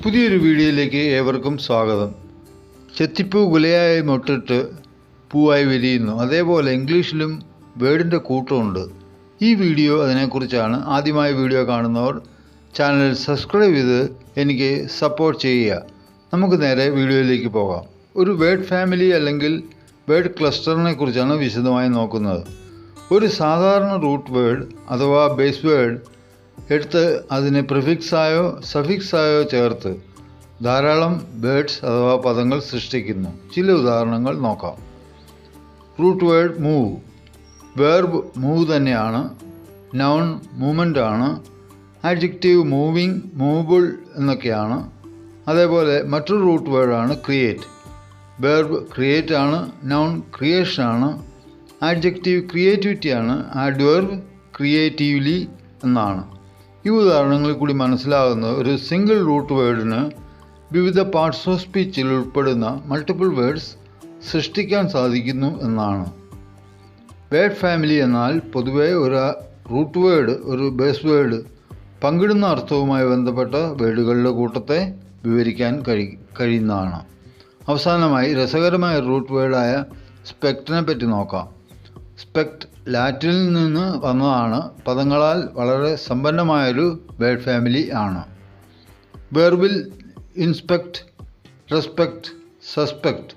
പുതിയൊരു വീഡിയോയിലേക്ക് ഏവർക്കും സ്വാഗതം. ചെത്തിപ്പൂ കുലയായി മൊട്ടിട്ട് പൂവായി വിരിയുന്നു. അതേപോലെ ഇംഗ്ലീഷിലും വേർഡിൻ്റെ കൂട്ടമുണ്ട്. ഈ വീഡിയോ അതിനെക്കുറിച്ചാണ്. ആദ്യമായി വീഡിയോ കാണുന്നവർ ചാനൽ സബ്സ്ക്രൈബ് ചെയ്ത് എനിക്ക് സപ്പോർട്ട് ചെയ്യുക. നമുക്ക് നേരെ വീഡിയോയിലേക്ക് പോകാം. ഒരു വേർഡ് ഫാമിലി അല്ലെങ്കിൽ വേർഡ് ക്ലസ്റ്ററിനെ കുറിച്ചാണ് വിശദമായി നോക്കുന്നത്. ഒരു സാധാരണ റൂട്ട് വേർഡ് അഥവാ ബേസ് വേർഡ് എടുത്ത് അതിന് പ്രിഫിക്സായോ സഫിക്സായോ ചേർത്ത് ധാരാളം വേർഡ്സ് അഥവാ പദങ്ങൾ സൃഷ്ടിക്കുന്നു. ചില ഉദാഹരണങ്ങൾ നോക്കാം. Root word move. Verb move തന്നെയാണ്. നൗൺ മൂവ്മെൻ്റ് ആണ്. ആഡ്ജക്റ്റീവ് മൂവിങ്, മൂവബിൾ എന്നൊക്കെയാണ്. അതേപോലെ മറ്റൊരു റൂട്ട് വേർഡാണ് ക്രിയേറ്റ്. വേർബ് ക്രിയേറ്റ് ആണ്. നൗൺ ക്രിയേഷൻ ആണ്. ആഡ്ജക്റ്റീവ് ക്രിയേറ്റിവിറ്റി ആണ്. ആഡ്വേർബ് ക്രിയേറ്റീവ്ലി എന്നാണ്. ഈ ഉദാഹരണങ്ങളിൽ കൂടി മനസ്സിലാകുന്നത് ഒരു സിംഗിൾ റൂട്ട് വേർഡിന് വിവിധ പാർട്സ് ഓഫ് സ്പീച്ചിൽ ഉൾപ്പെടുന്ന മൾട്ടിപ്പിൾ വേർഡ്സ് സൃഷ്ടിക്കാൻ സാധിക്കുന്നു എന്നാണ്. വേർഡ് ഫാമിലി എന്നാൽ പൊതുവെ ഒരു റൂട്ട് വേർഡ്, ഒരു ബേസ് വേർഡ് പങ്കിടുന്ന അർത്ഥവുമായി ബന്ധപ്പെട്ട വേർഡുകളുടെ കൂട്ടത്തെ വിവരിക്കാൻ കഴിയുന്നതാണ്. അവസാനമായി രസകരമായ റൂട്ട് വേർഡായ സ്പെക്റ്റിനെ പറ്റി നോക്കാം. സ്പെക്റ്റ് ലാറ്റിനിൽ നിന്ന് വന്നതാണ്. പദങ്ങളാൽ വളരെ സമ്പന്നമായൊരു വേർഡ് ഫാമിലി ആണ്. വെർബിൽ ഇൻസ്പെക്റ്റ്, റെസ്പെക്റ്റ്, സസ്പെക്റ്റ്.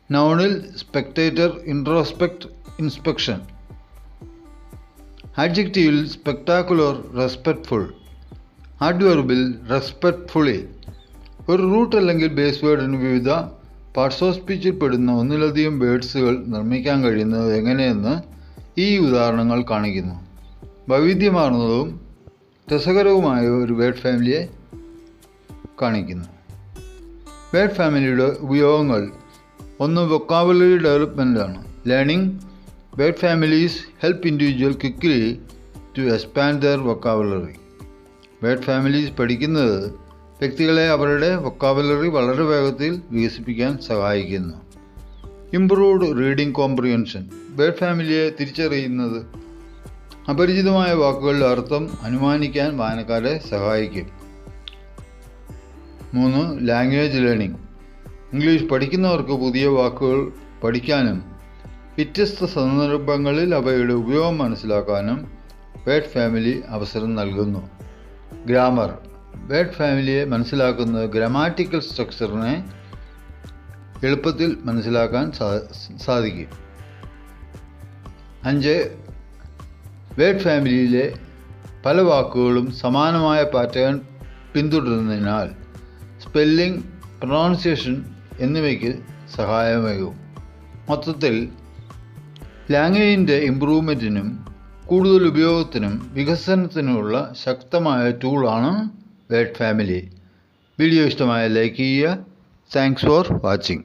നൗണിൽ സ്പെക്ടേറ്റർ, ഇൻട്രോസ്പെക്റ്റ്, ഇൻസ്പെക്ഷൻ. ആഡ്ജക്റ്റീവിൽ സ്പെക്ടാക്കുലർ, റെസ്പെക്റ്റ്ഫുൾ. ആഡ്വെർബിൽ റെസ്പെക്റ്റ്ഫുള്ളി. ഒരു റൂട്ട് അല്ലെങ്കിൽ ബേസ് വേർഡിന് വിവിധ പാർട്സ് ഓഫ് സ്പീച്ചിൽ പെടുന്ന ഒന്നിലധികം വേർഡ്സുകൾ നിർമ്മിക്കാൻ കഴിയുന്നത് എങ്ങനെയെന്ന് ഈ ഉദാഹരണങ്ങൾ കാണിക്കുന്നു. വൈവിധ്യമാർന്നതും രസകരവുമായ ഒരു വേർഡ് ഫാമിലിയെ കാണിക്കുന്നു. വേർഡ് ഫാമിലിയുടെ ഉപയോഗങ്ങൾ: ഒന്ന്, വൊക്കാബുലറി ഡെവലപ്മെൻ്റ് ആണ്. Learning word families help individual quickly to expand their vocabulary. Word families പഠിക്കുന്നത് വ്യക്തികളെ അവരുടെ വൊക്കാബുലറി വളരെ വേഗത്തിൽ വികസിപ്പിക്കാൻ സഹായിക്കുന്നു. Improved reading comprehension. വേർഡ് ഫാമിലിയെ തിരിച്ചറിയുന്നത് അപരിചിതമായ വാക്കുകളുടെ അർത്ഥം അനുമാനിക്കാൻ വായനക്കാരെ സഹായിക്കും. 3, ലാംഗ്വേജ് ലേണിംഗ്. ഇംഗ്ലീഷ് പഠിക്കുന്നവർക്ക് പുതിയ വാക്കുകൾ പഠിക്കാനും വ്യത്യസ്ത സന്ദർഭങ്ങളിൽ അവയുടെ ഉപയോഗം മനസ്സിലാക്കാനും വേർഡ് ഫാമിലി അവസരം നൽകുന്നു. ഗ്രാമർ. വേർഡ് ഫാമിലിയെ മനസ്സിലാക്കുന്നത് ഗ്രാമാറ്റിക്കൽ സ്ട്രക്ചറിനെ എളുപ്പത്തിൽ മനസ്സിലാക്കാൻ സാധിക്കും. 5, വേർഡ് ഫാമിലിയിലെ പല വാക്കുകളും സമാനമായ പാറ്റേൺ പിന്തുടരുന്നതിനാൽ സ്പെല്ലിംഗ്, പ്രൊനൗൺസിയേഷൻ എന്നിവയ്ക്ക് സഹായമാകും. മൊത്തത്തിൽ ലാംഗ്വേജിൻ്റെ ഇംപ്രൂവ്മെൻറ്റിനും കൂടുതൽ ഉപയോഗത്തിനും വികസനത്തിനുമുള്ള ശക്തമായ ടൂളാണ് വേർഡ് ഫാമിലി. വീഡിയോ ഇഷ്ടമായ ലൈക്ക് ചെയ്യുക. Thanks for watching.